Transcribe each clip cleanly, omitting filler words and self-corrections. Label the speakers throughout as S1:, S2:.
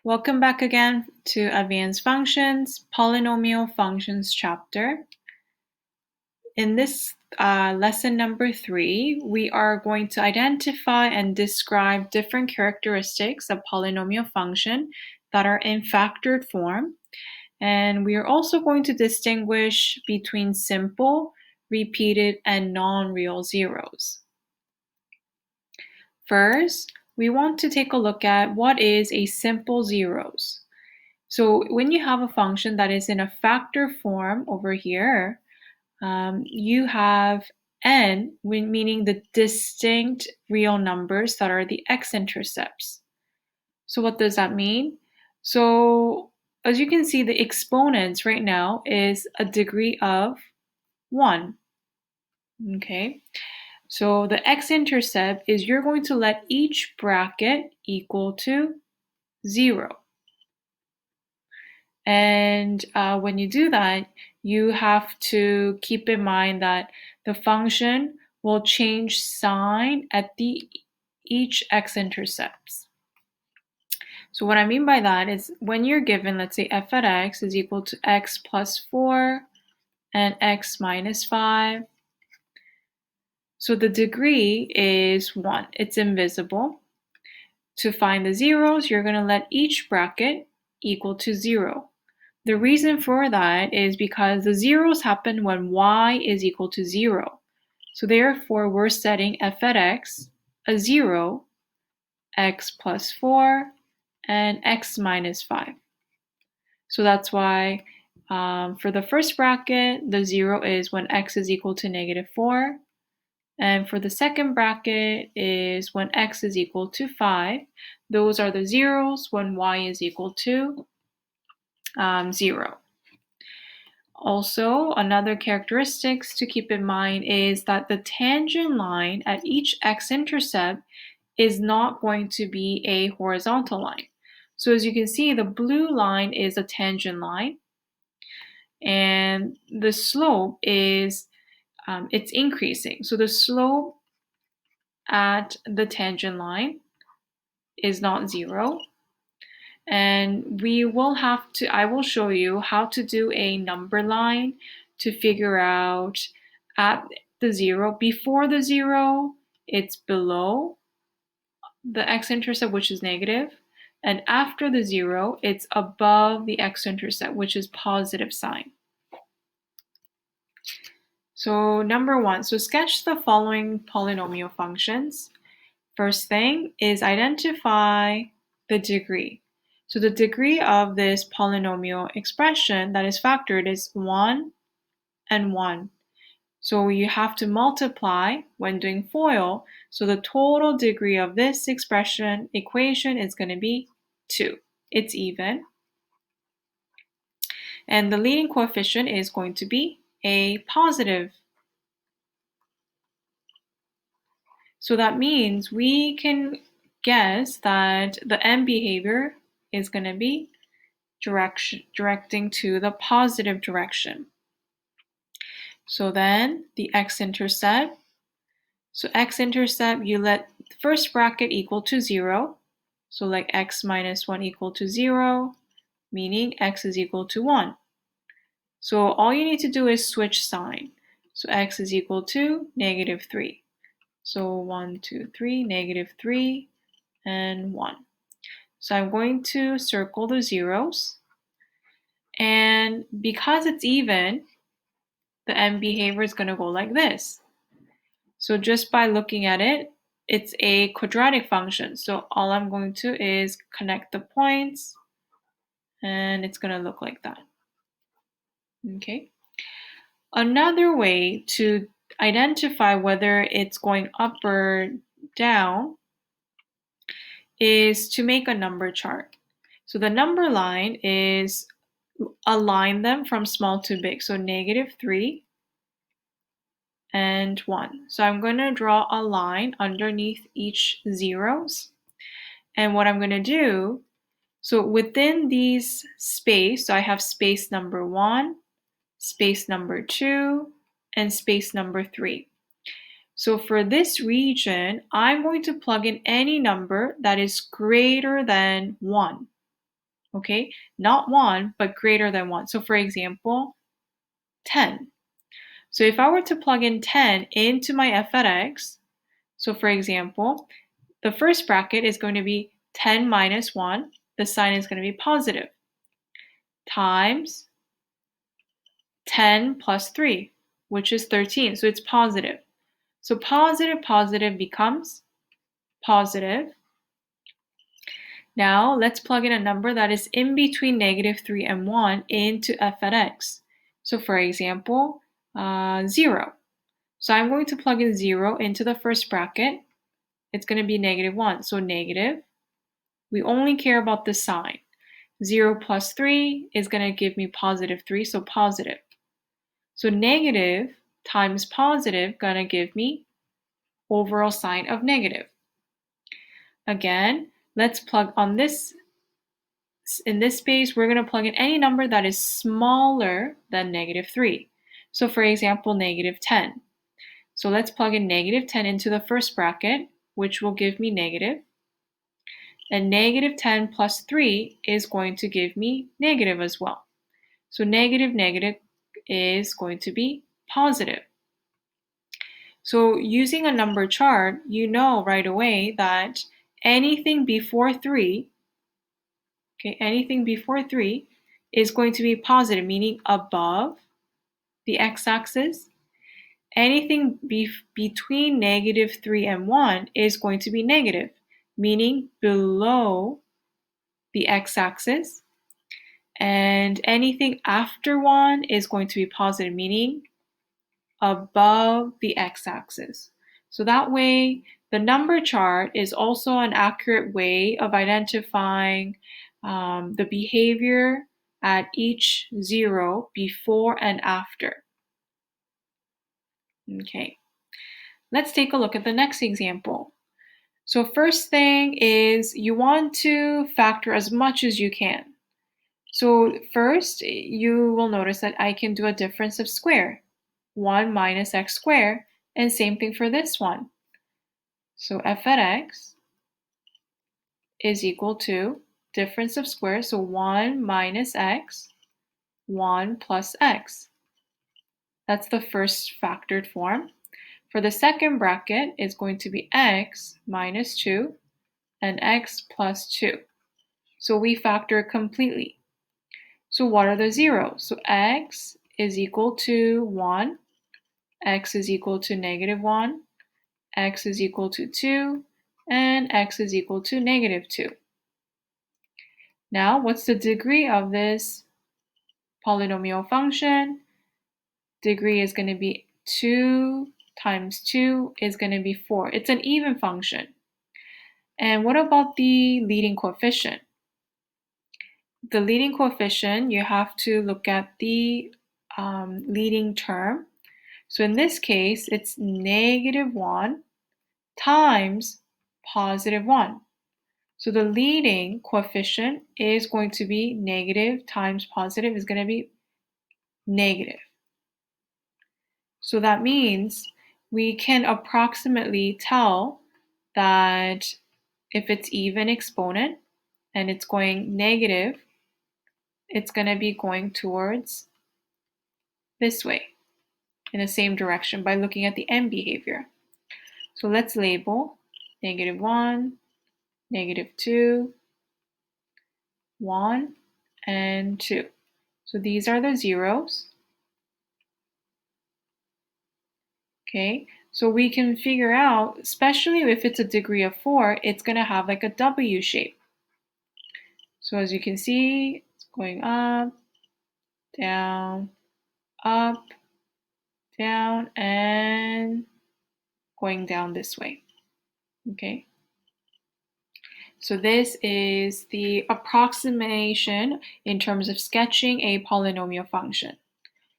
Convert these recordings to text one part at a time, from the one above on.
S1: Welcome back again to Advanced Functions, Polynomial Functions chapter. In this lesson number 3, we are going to identify and describe different characteristics of polynomial function that are in factored form. And we are also going to distinguish between simple, repeated, and non-real zeros. First, we want to take a look at what is a simple zeros. So when you have a function that is in a factor form over here, you have n, meaning the distinct real numbers that are the x-intercepts. So what does that mean? So as you can see, the exponents right now is a degree of 1. Okay, so the x-intercept is you're going to let each bracket equal to 0. And when you do that, you have to keep in mind that the function will change sign at each x-intercepts. So what I mean by that is when you're given, let's say f at x is equal to x plus 4 and x minus 5. So the degree is 1. It's invisible. To find the zeros, you're going to let each bracket equal to 0. The reason for that is because the zeros happen when y is equal to 0. So therefore, we're setting f at x a 0, x plus 4, and x minus 5. So that's why for the first bracket, the 0 is when x is equal to negative 4. And for the second bracket is when x is equal to 5. Those are the zeros when y is equal to 0. Also, another characteristics to keep in mind is that the tangent line at each x-intercept is not going to be a horizontal line. So as you can see, the blue line is a tangent line, and the slope is it's increasing. So the slope at the tangent line is not 0. And I will show you how to do a number line to figure out at the 0. Before the 0, it's below the x-intercept, which is negative. And after the 0, it's above the x-intercept, which is positive sign. So number 1, so sketch the following polynomial functions. First thing is identify the degree. So the degree of this polynomial expression that is factored is 1 and 1. So you have to multiply when doing FOIL. So the total degree of this equation is going to be 2. It's even. And the leading coefficient is going to be a positive. So that means we can guess that the end behavior is going to be directing to the positive direction. So then the x-intercept. So x-intercept, you let the first bracket equal to 0. So like x minus 1 equal to 0, meaning x is equal to 1. So all you need to do is switch sign. So x is equal to negative 3. So 1, 2, 3, negative 3, and 1. So I'm going to circle the zeros. And because it's even, the end behavior is going to go like this. So just by looking at it, it's a quadratic function. So all I'm going to is connect the points, and it's going to look like that. Okay. Another way to identify whether it's going up or down is to make a number chart. So the number line is align them from small to big. So negative 3 and 1. So I'm going to draw a line underneath each zeros. And what I'm going to do, so within these space, so I have space number 1, space number 2, and space number 3. So for this region, I'm going to plug in any number that is greater than 1. okay? Not 1, but greater than 1. So for example, 10. So if I were to plug in 10 into my f at x, so for example, the first bracket is going to be 10 minus 1. The sign is going to be positive, times 10 plus 3, which is 13. So it's positive. So positive becomes positive. Now let's plug in a number that is in between -3 and 1 into f at x. So for example, 0. So I'm going to plug in 0 into the first bracket. It's going to be -1. So negative. We only care about the sign. 0 plus 3 is going to give me +3, so positive. So negative times positive going to give me overall sign of negative. Again, let's plug on this. In this space, we're going to plug in any number that is smaller than -3. So for example, -10. So let's plug in -10 into the first bracket, which will give me negative. And -10 plus 3 is going to give me negative as well. So negative is going to be positive. So using a number chart, you know right away that anything before 3, okay, anything before 3 is going to be positive, meaning above the x-axis. Anything between -3 and 1 is going to be negative, meaning below the x-axis. And anything after 1 is going to be positive, meaning above the x-axis. So that way, the number chart is also an accurate way of identifying the behavior at each 0 before and after. Okay, let's take a look at the next example. So first thing is you want to factor as much as you can. So first, you will notice that I can do a difference of square, 1 minus x squared, and same thing for this one. So f at x is equal to difference of squares, so 1 minus x, 1 plus x. That's the first factored form. For the second bracket, it's going to be x minus 2 and x plus 2. So we factor completely. So what are the zeros? So x is equal to 1, x is equal to -1, x is equal to 2, and x is equal to -2. Now, what's the degree of this polynomial function? Degree is going to be 2 times 2 is going to be 4. It's an even function. And what about the leading coefficient? The leading coefficient, you have to look at the leading term. So in this case, it's -1 times +1. So the leading coefficient is going to be negative times positive is going to be negative. So that means we can approximately tell that if it's even exponent and it's going negative, it's going to be going towards this way in the same direction by looking at the end behavior. So let's label -1, -2, 1, and 2. So these are the zeros. Okay, so we can figure out, especially if it's a degree of 4, it's going to have like a W shape. So as you can see, it's going up, down, and going down this way. Okay. So this is the approximation in terms of sketching a polynomial function.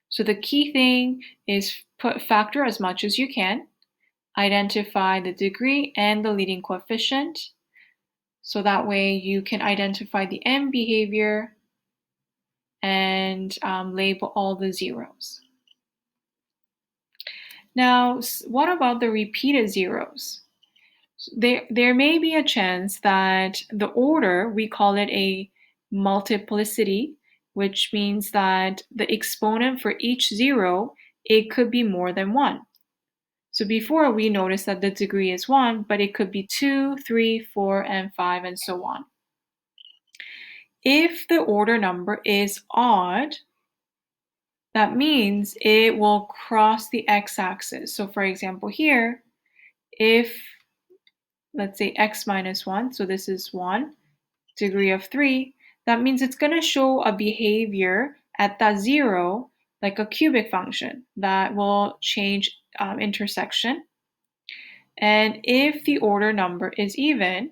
S1: So the key thing is factor as much as you can, identify the degree and the leading coefficient, so that way you can identify the end behavior and label all the zeros. Now, what about the repeated zeros? There may be a chance that the order, we call it a multiplicity, which means that the exponent for each zero, it could be more than 1. So before we noticed that the degree is 1, but it could be 2, 3, 4, and 5, and so on. If the order number is odd, that means it will cross the x-axis. So for example here, if, let's say x minus 1, so this is 1, degree of 3, that means it's going to show a behavior at that 0, like a cubic function that will change intersection. And if the order number is even,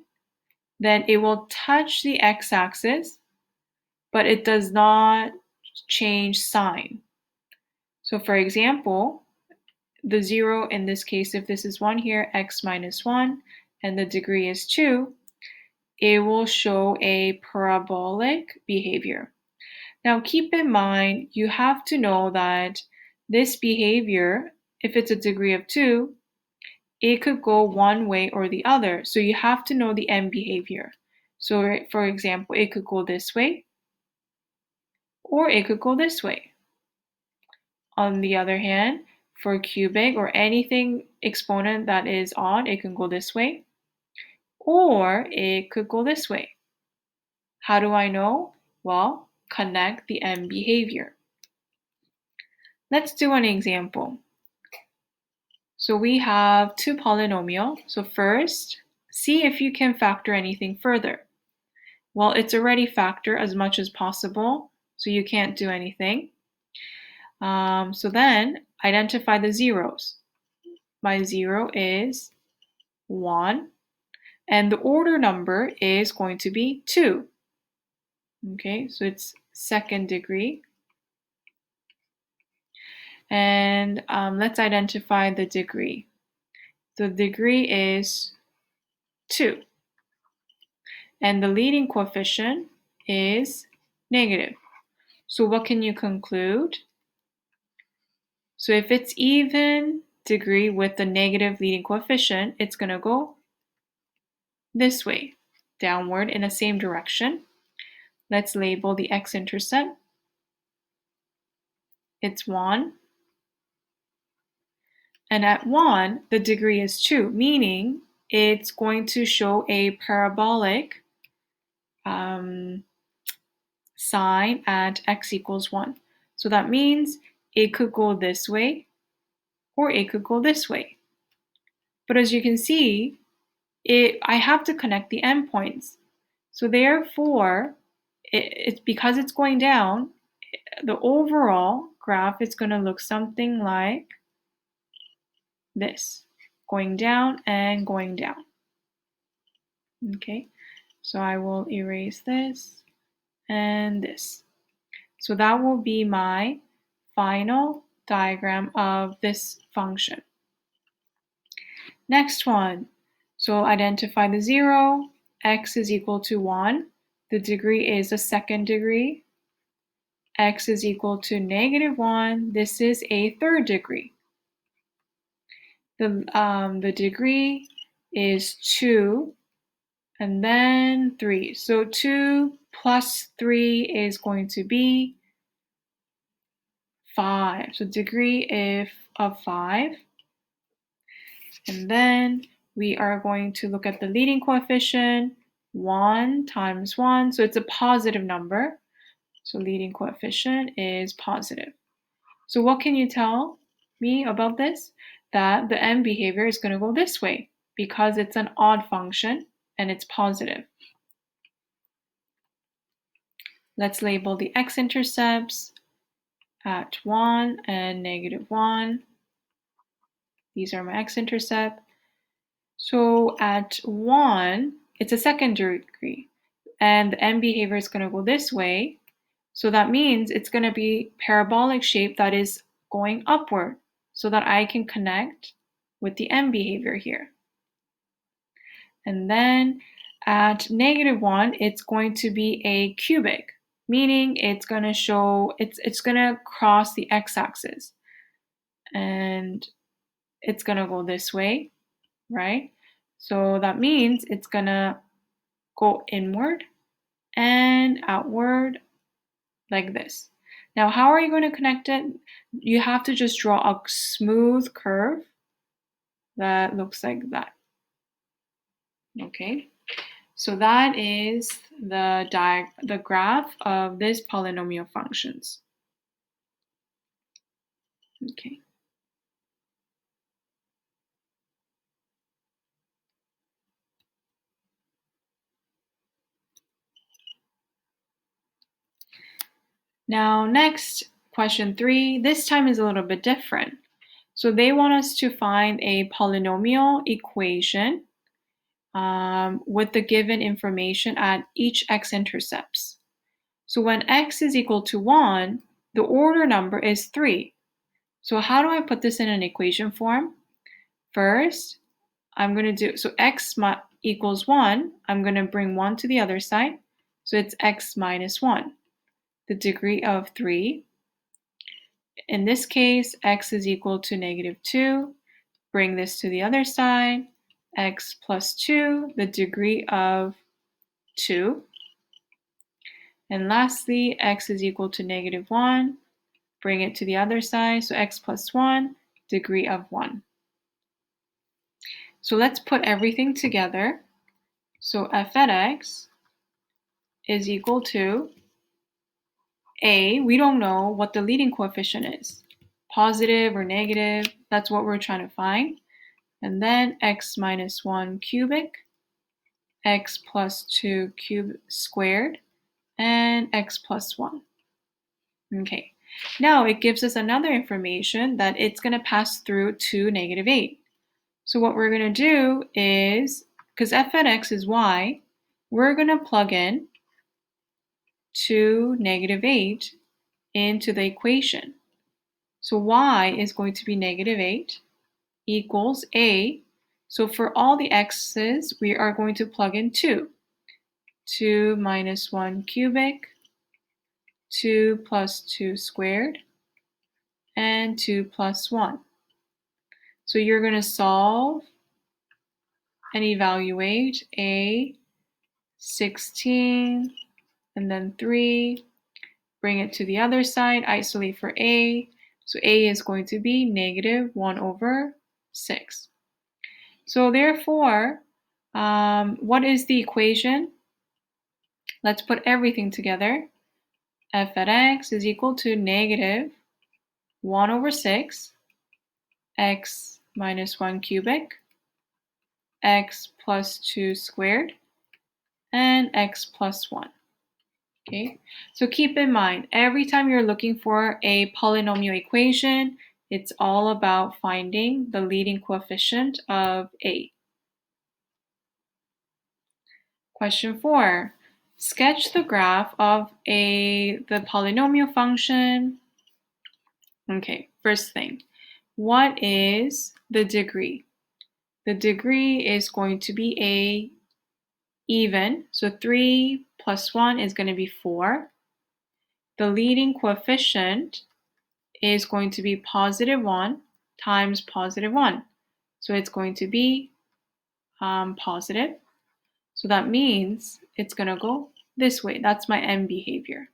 S1: then it will touch the x-axis, but it does not change sign. So for example, the 0 in this case, if this is 1 here, x minus 1, and the degree is 2, it will show a parabolic behavior. Now keep in mind, you have to know that this behavior, if it's a degree of 2, it could go one way or the other. So you have to know the end behavior. So for example, it could go this way, or it could go this way. On the other hand, for cubic or anything exponent that is odd, it can go this way, or it could go this way. How do I know? Well, connect the end behavior. Let's do an example. So we have two polynomials. So first, see if you can factor anything further. Well, it's already factored as much as possible, so you can't do anything. So then, identify the zeros. My 0 is 1, and the order number is going to be 2. Okay, so it's second degree. And let's identify the degree. The degree is 2. And the leading coefficient is negative. So what can you conclude? So if it's even degree with the negative leading coefficient, it's going to go this way, downward in the same direction. Let's label the x-intercept. It's 1. And at 1, the degree is 2, meaning it's going to show a parabolic sign at x equals 1. So that means it could go this way, or it could go this way. But as you can see, I have to connect the endpoints. So therefore, it's because it's going down, the overall graph is going to look something like this, going down and going down. Okay, so I will erase this and this. So that will be my final diagram of this function. Next one, so identify the 0, x is equal to 1, the degree is a second degree, x is equal to negative 1, this is a third degree. The degree is 2, and then 3. So 2 plus 3 is going to be 5. So degree of 5. And then we are going to look at the leading coefficient, 1 times 1. So it's a positive number. So leading coefficient is positive. So what can you tell me about this? That the end behavior is going to go this way because it's an odd function and it's positive. Let's label the x-intercepts at 1 and negative 1. These are my x-intercept. So at 1, it's a second degree, and the end behavior is going to go this way. So that means it's going to be parabolic shape that is going upward so that I can connect with the end behavior here. And then at negative 1, it's going to be a cubic, meaning it's going to show, it's going to cross the x-axis. And it's going to go this way, right? So that means it's going to go inward and outward like this. Now, how are you going to connect it? You have to just draw a smooth curve that looks like that. Okay, so that is the graph of this polynomial functions. Okay. Now, next, question 3. This time is a little bit different. So they want us to find a polynomial equation with the given information at each x-intercepts. So when x is equal to 1, the order number is 3. So how do I put this in an equation form? First, I'm going to do, so x equals 1, I'm going to bring 1 to the other side. So it's x minus 1. The degree of 3. In this case, x is equal to -2. Bring this to the other side. X plus 2, the degree of 2. And lastly, x is equal to -1. Bring it to the other side. So x plus 1, degree of 1. So let's put everything together. So f at x is equal to a. We don't know what the leading coefficient is. Positive or negative, that's what we're trying to find. And then x minus 1 cubic, x plus 2 squared, and x plus 1. Okay, now it gives us another information that it's going to pass through to -8. So what we're going to do is, because f at x is y, we're going to plug in 2, -8 into the equation. So y is going to be -8 equals a. So for all the x's, we are going to plug in 2. 2 minus 1 cubic, 2 plus 2 squared, and 2 plus 1. So you're going to solve and evaluate a 16, and then 3. Bring it to the other side, isolate for a. So a is going to be -1/6. So therefore, what is the equation? Let's put everything together. F at x is equal to -1/6, x minus 1 cubic, x plus 2 squared, and x plus 1. Okay, so keep in mind, every time you're looking for a polynomial equation, it's all about finding the leading coefficient of a. Question 4. Sketch the graph of the polynomial function. Okay, first thing, what is the degree? The degree is going to be a even, so 3 plus 1 is going to be 4. The leading coefficient is going to be +1 times +1. So it's going to be positive. So that means it's going to go this way. That's my M behavior.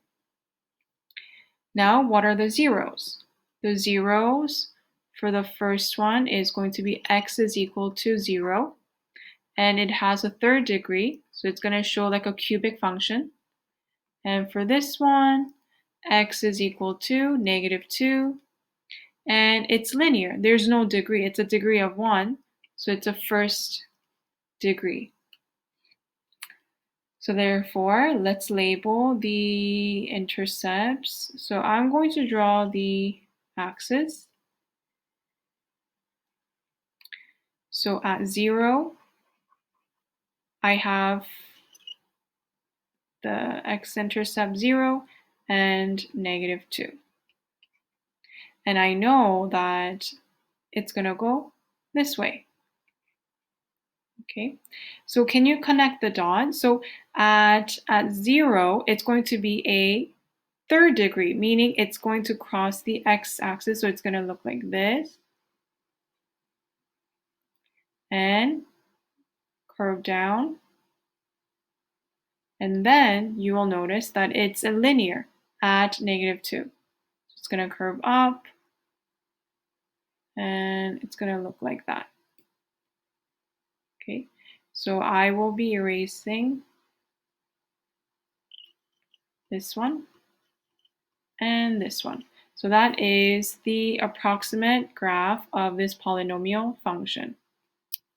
S1: Now, what are the zeros? The zeros for the first one is going to be x is equal to 0. And it has a third degree, so it's going to show like a cubic function. And for this one, x is equal to -2. And it's linear. There's no degree. It's a degree of 1. So it's a first degree. So therefore, let's label the intercepts. So I'm going to draw the axis. So at 0, I have the x-intercept 0 and -2. And I know that it's going to go this way. Okay, so can you connect the dots? So at 0, it's going to be a third degree, meaning it's going to cross the x-axis, so it's going to look like this and curve down And then you will notice that it's a linear at -2. So it's going to curve up, and it's going to look like that. Okay, so I will be erasing this one and this one. So that is the approximate graph of this polynomial function.